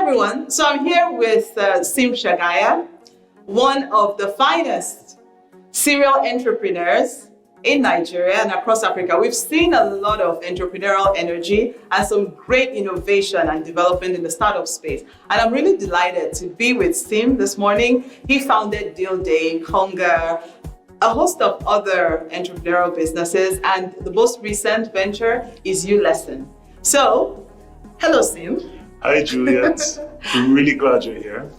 everyone. So I'm here with Sim Shagaya, one of the finest serial entrepreneurs in Nigeria and across Africa. We've seen a lot of entrepreneurial energy and some great innovation and development in the startup space. And I'm really delighted to be with Sim this morning. He founded Deal Day, Conga, a host of other entrepreneurial businesses, and the most recent venture is uLesson. So, hello, Sim. Hi, Juliet. I'm really glad you're here.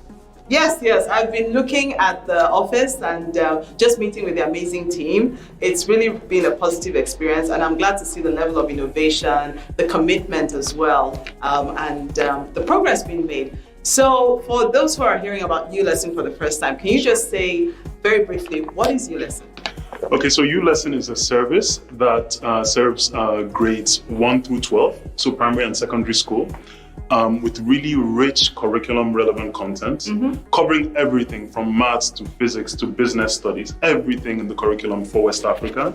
Yes. I've been looking at the office and just meeting with the amazing team. It's really been a positive experience, and I'm glad to see the level of innovation, the commitment as well, and the progress being made. So for those who are hearing about uLesson for the first time, can you just say very briefly, what is uLesson? Okay, so uLesson is a service that serves grades 1 through 12, so primary and secondary school, with really rich curriculum-relevant content, covering everything from maths to physics to business studies, everything in the curriculum for West Africa.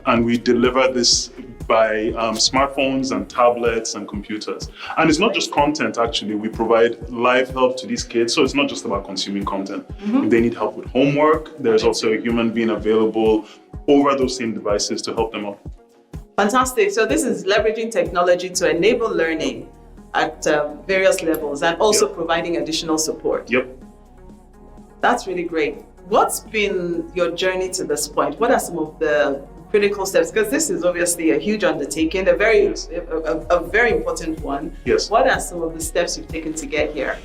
And we deliver this by smartphones and tablets and computers. And it's not just content, actually. We provide live help to these kids, so it's not just about consuming content. If they need help with homework, there's also a human being available over those same devices to help them out. Fantastic. So this is leveraging technology to enable learning at various levels and also providing additional support. Yep. That's really great. What's been your journey to this point? What are some of the critical steps? Because this is obviously a huge undertaking, a very important one. Yes. What are some of the steps you've taken to get here?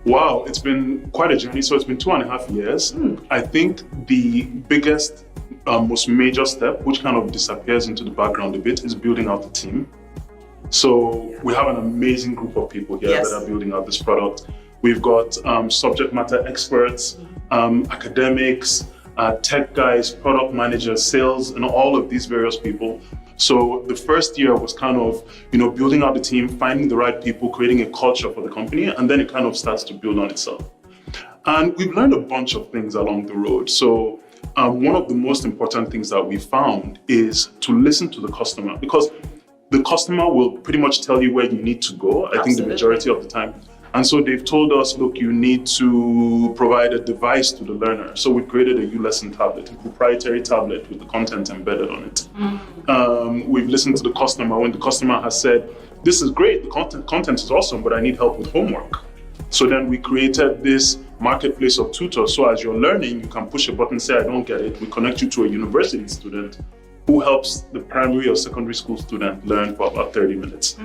Wow, it's been quite a journey. So it's been 2.5 years. I think the biggest, most major step, which kind of disappears into the background a bit, is building out the team. So we have an amazing group of people here that are building out this product. We've got subject matter experts, academics, tech guys, product managers, sales, and all of these various people. So the first year was kind of, building out the team, finding the right people, creating a culture for the company, and then it kind of starts to build on itself. And we've learned a bunch of things along the road. So one of the most important things that we found is to listen to the customer, because the customer will pretty much tell you where you need to go, I think the majority of the time. And so they've told us, look, you need to provide a device to the learner. So we've created a uLesson tablet, a proprietary tablet with the content embedded on it. We've listened to the customer when the customer has said, this is great, the content is awesome, but I need help with homework. So then we created this marketplace of tutors. So as you're learning, you can push a button, say, I don't get it. We connect you to a university student who helps the primary or secondary school student learn for about 30 minutes.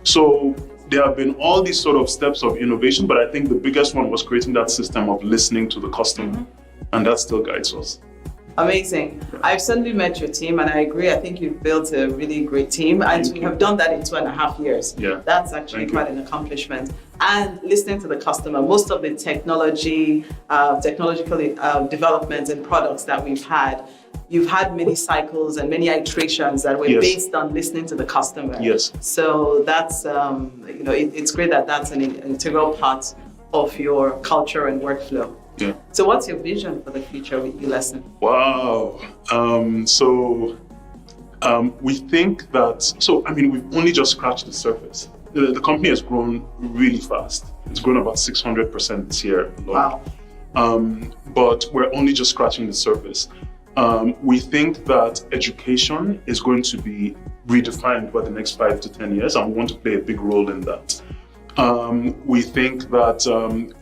So there have been all these sort of steps of innovation, but I think the biggest one was creating that system of listening to the customer, and that still guides us. Amazing. I've certainly met your team, and I agree. I think you've built a really great team, and you have done that in 2.5 years. Yeah. That's actually quite an accomplishment. And listening to the customer, most of the technological developments and products that we've had, you've had many cycles and many iterations that were based on listening to the customer. Yes. So that's, it's great that that's an integral part of your culture and workflow. Yeah. So what's your vision for the future with uLesson? Wow. We think that, we've only just scratched the surface. The company has grown really fast. It's grown about 600% this year alone. Wow. But we're only just scratching the surface. We think that education is going to be redefined by the next 5 to 10 years, and we want to play a big role in that. We think that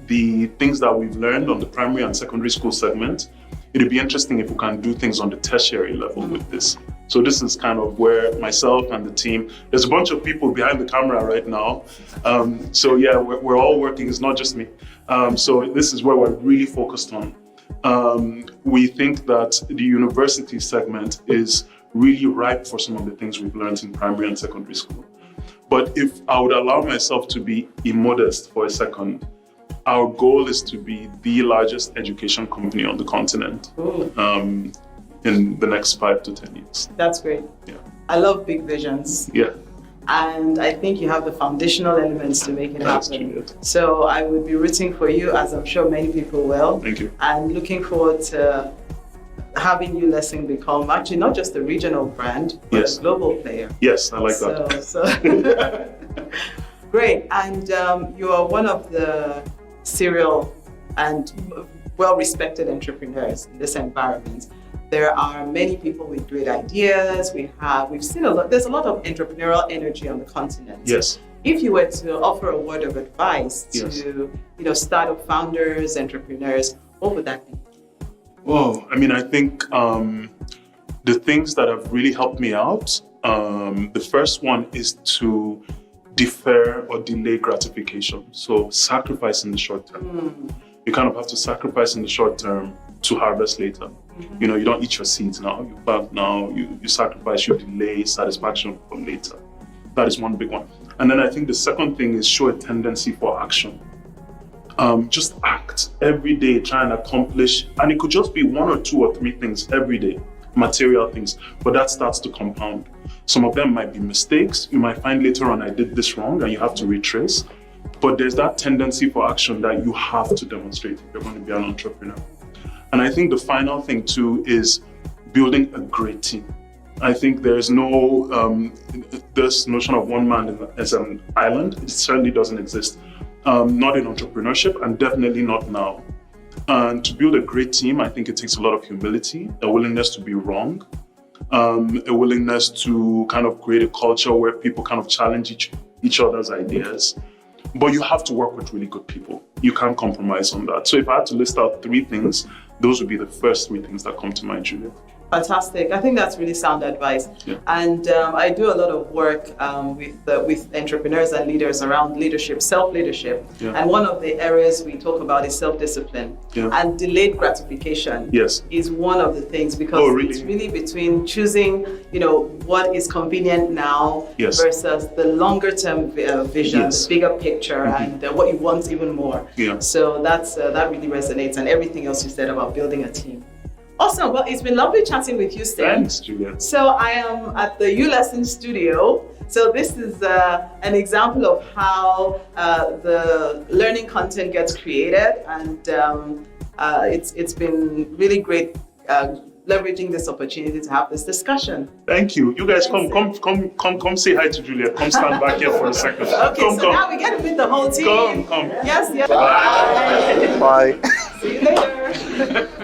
the things that we've learned on the primary and secondary school segment, it'd be interesting if we can do things on the tertiary level with this. So this is kind of where myself and the team, there's a bunch of people behind the camera right now. We're all working, it's not just me. So this is where we're really focused on. We think that the university segment is really ripe for some of the things we've learned in primary and secondary school. But if I would allow myself to be immodest for a second, our goal is to be the largest education company on the continent in the next 5 to 10 years. That's great. Yeah. I love big visions. Yeah. And I think you have the foundational elements to make it happen. So I would be rooting for you, as I'm sure many people will. Thank you. And looking forward to having uLesson become actually not just a regional brand, but a global player. Yes, I like that. So Great. And you are one of the serial and well-respected entrepreneurs in this environment. There are many people with great ideas. We've seen there's a lot of entrepreneurial energy on the continent. Yes. If you were to offer a word of advice to startup founders, entrepreneurs, what would that be? Well, I mean, I think the things that have really helped me out, the first one is to defer or delay gratification. So sacrifice in the short term. You kind of have to sacrifice in the short term to harvest later. You know, you don't eat your seeds now, you plant now, you sacrifice, you delay satisfaction for later. That is one big one. And then I think the second thing is show a tendency for action. Just act every day, try and accomplish, and it could just be 1 or 2 or 3 things every day, material things, but that starts to compound. Some of them might be mistakes. You might find later on, I did this wrong, and you have to retrace. But there's that tendency for action that you have to demonstrate if you're going to be an entrepreneur. And I think the final thing too is building a great team. I think there's no, this notion of one man as an island, it certainly doesn't exist. Not in entrepreneurship, and definitely not now. And to build a great team, I think it takes a lot of humility, a willingness to be wrong, a willingness to kind of create a culture where people kind of challenge each other's ideas. But you have to work with really good people. You can't compromise on that. So if I had to list out 3 things, those would be the first 3 things that come to mind, Juliet. Fantastic. I think that's really sound advice. Yeah. And I do a lot of work with entrepreneurs and leaders around leadership, self-leadership. Yeah. And one of the areas we talk about is self-discipline. Yeah. And delayed gratification is one of the things, because it's really between choosing, what is convenient now versus the longer-term vision, the bigger picture, and what you want even more. Yeah. So that really resonates, and everything else you said about building a team. Awesome. Well, it's been lovely chatting with you, Sim. Thanks, Juliet. So I am at the uLesson studio. So this is an example of how the learning content gets created, and it's been really great leveraging this opportunity to have this discussion. Thank you. You guys come say hi to Juliet. Come stand back here for a second. Okay, so now we get to meet the whole team. Come. Yes. Bye. See you later.